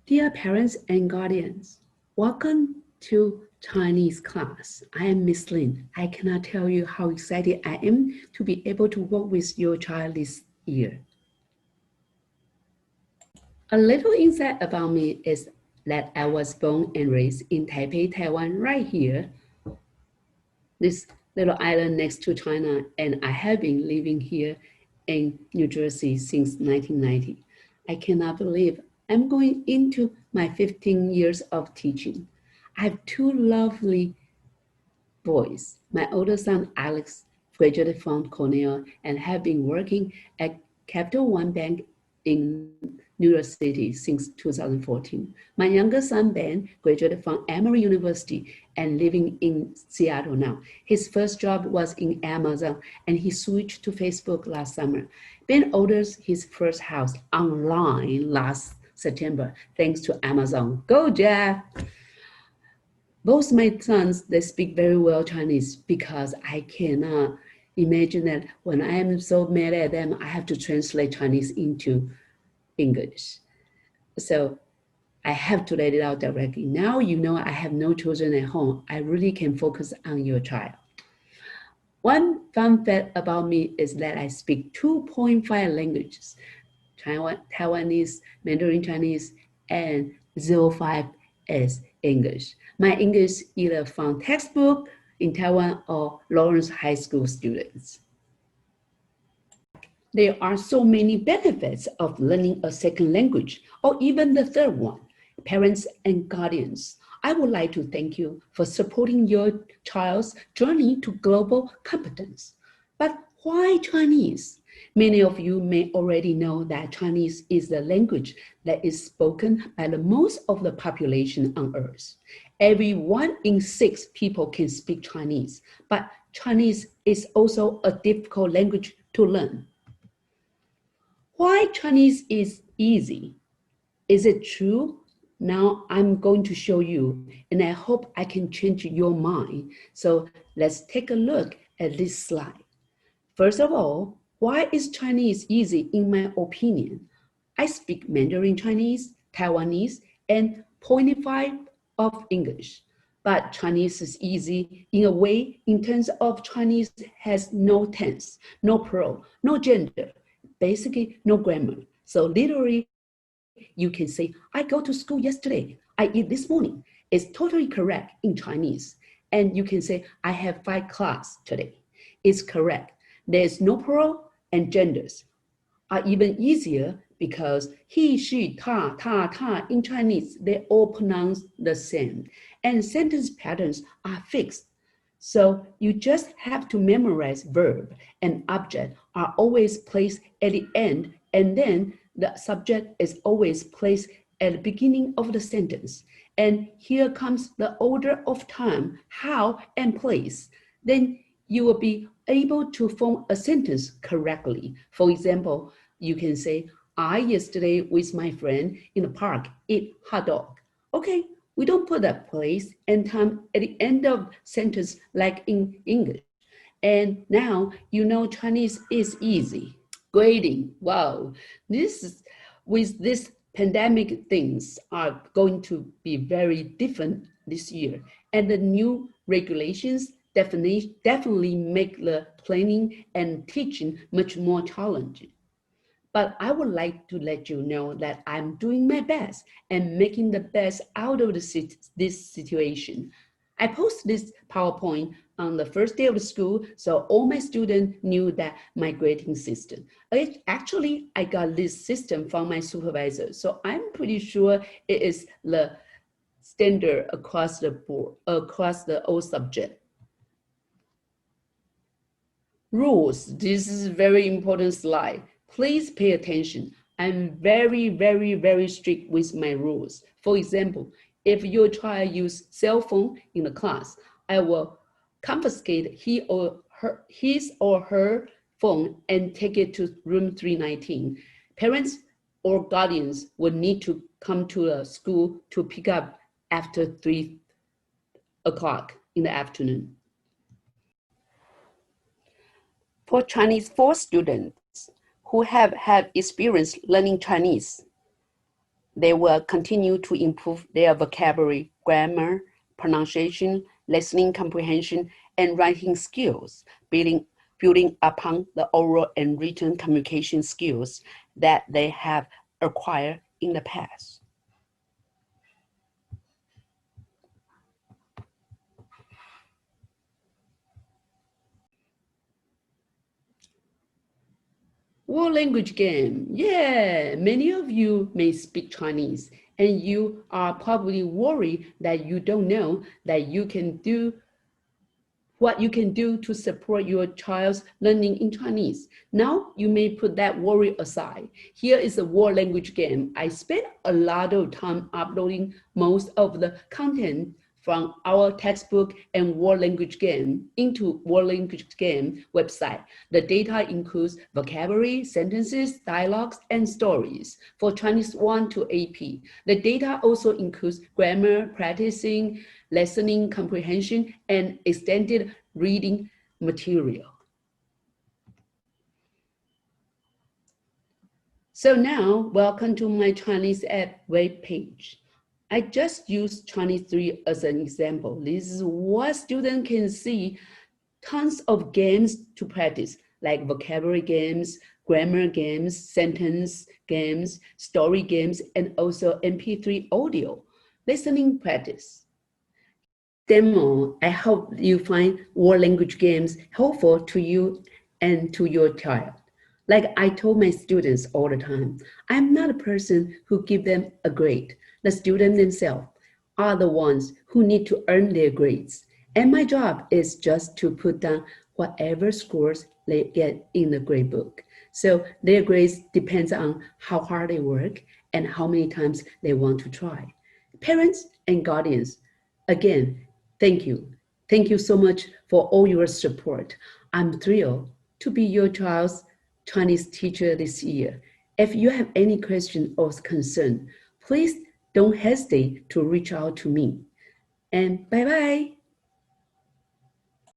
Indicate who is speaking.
Speaker 1: Dear parents and guardians, welcome to Chinese class. I am Miss Lin. I cannot tell you how excited I am to be able to work with your child this year. A little insight about me is that I was born and raised in Taipei, Taiwan, right here, this little island next to China, and I have been living here in New Jersey since 1990. I cannot believe I'm going into my 15 years of teaching. I have two lovely boys. My older son, Alex, graduated from Cornell and have been working at Capital One Bank in New York City since 2014. My younger son, Ben, graduated from Emory University and living in Seattle now. His first job was in Amazon and he switched to Facebook last summer. Ben ordered his first house online last September thanks to Amazon. Go, Jeff! Both my sons, they speak very well Chinese because I cannot imagine that when I am so mad at them, I have to translate Chinese into English. So I have to let it out directly. Now you know I have no children at home. I really can focus on your child. One fun fact about me is that I speak 2.5 languages, Taiwanese, Mandarin Chinese, and 05 is English. My English either from textbook in Taiwan or Lawrence High School students. There are so many benefits of learning a second language or even the third one. Parents and guardians, I would like to thank you for supporting your child's journey to global competence. But why Chinese? Many of you may already know that Chinese is the language that is spoken by the most of the population on Earth. Every 1 in 6 people can speak Chinese, but Chinese is also a difficult language to learn. Why Chinese is easy? Is it true? Now I'm going to show you, and I hope I can change your mind. So let's take a look at this slide. First of all, why is Chinese easy in my opinion? I speak Mandarin Chinese, Taiwanese, and 0.5 of English. But Chinese is easy in a way in terms of Chinese has no tense, no plural, no gender, basically no grammar. So literally, you can say, I go to school yesterday, I eat this morning. It's totally correct in Chinese. And you can say, I have 5 class today. It's correct. There's no plural and genders are even easier because he, she, ta in Chinese, they all pronounce the same. And sentence patterns are fixed. So you just have to memorize verb and object are always placed at the end, and then the subject is always placed at the beginning of the sentence. And here comes the order of time, how, and place. Then you will be able to form a sentence correctly. For example, you can say, I yesterday with my friend in the park ate hot dog. Okay, we don't put that place and time at the end of sentence like in English. And now you know Chinese is easy. Grading, wow. With this pandemic, things are going to be very different this year. And the new regulations definitely make the planning and teaching much more challenging. But I would like to let you know that I'm doing my best and making the best out of this situation. I posted this PowerPoint on the first day of the school, so all my students knew that my grading system. Actually, I got this system from my supervisor, so I'm pretty sure it is the standard across the board, across the all subject. Rules, this is a very important slide. Please pay attention. I'm very strict with my rules. For example, if your child use cell phone in the class, I will confiscate his or her phone and take it to room 319. Parents or guardians will need to come to the school to pick up after 3 o'clock in the afternoon. For Chinese 4 students who have had experience learning Chinese, They will continue to improve their vocabulary, grammar, pronunciation, listening comprehension, and writing skills, building upon the oral and written communication skills that they have acquired in the past. World language game. Yeah, many of you may speak Chinese, and you are probably worried that you don't know that you can do what you can do to support your child's learning in Chinese. Now you may put that worry aside. Here is a world language game. I spent a lot of time uploading most of the content from our textbook and world language game into world language game website. The data includes vocabulary, sentences, dialogues, and stories for Chinese 1 to AP. The data also includes grammar, practicing, listening comprehension, and extended reading material. So now, welcome to my Chinese app web page. I just used Chinese 3 as an example. This is what students can see. Tons of games to practice, like vocabulary games, grammar games, sentence games, story games, and also MP3 audio, listening practice. Demo, I hope you find world language games helpful to you and to your child. Like I told my students all the time, I'm not a person who give them a grade. The students themselves are the ones who need to earn their grades. And my job is just to put down whatever scores they get in the grade book. So their grades depends on how hard they work and how many times they want to try. Parents and guardians, again, thank you. Thank you so much for all your support. I'm thrilled to be your child's Chinese teacher this year. If you have any question or concern, please don't hesitate to reach out to me. And bye-bye.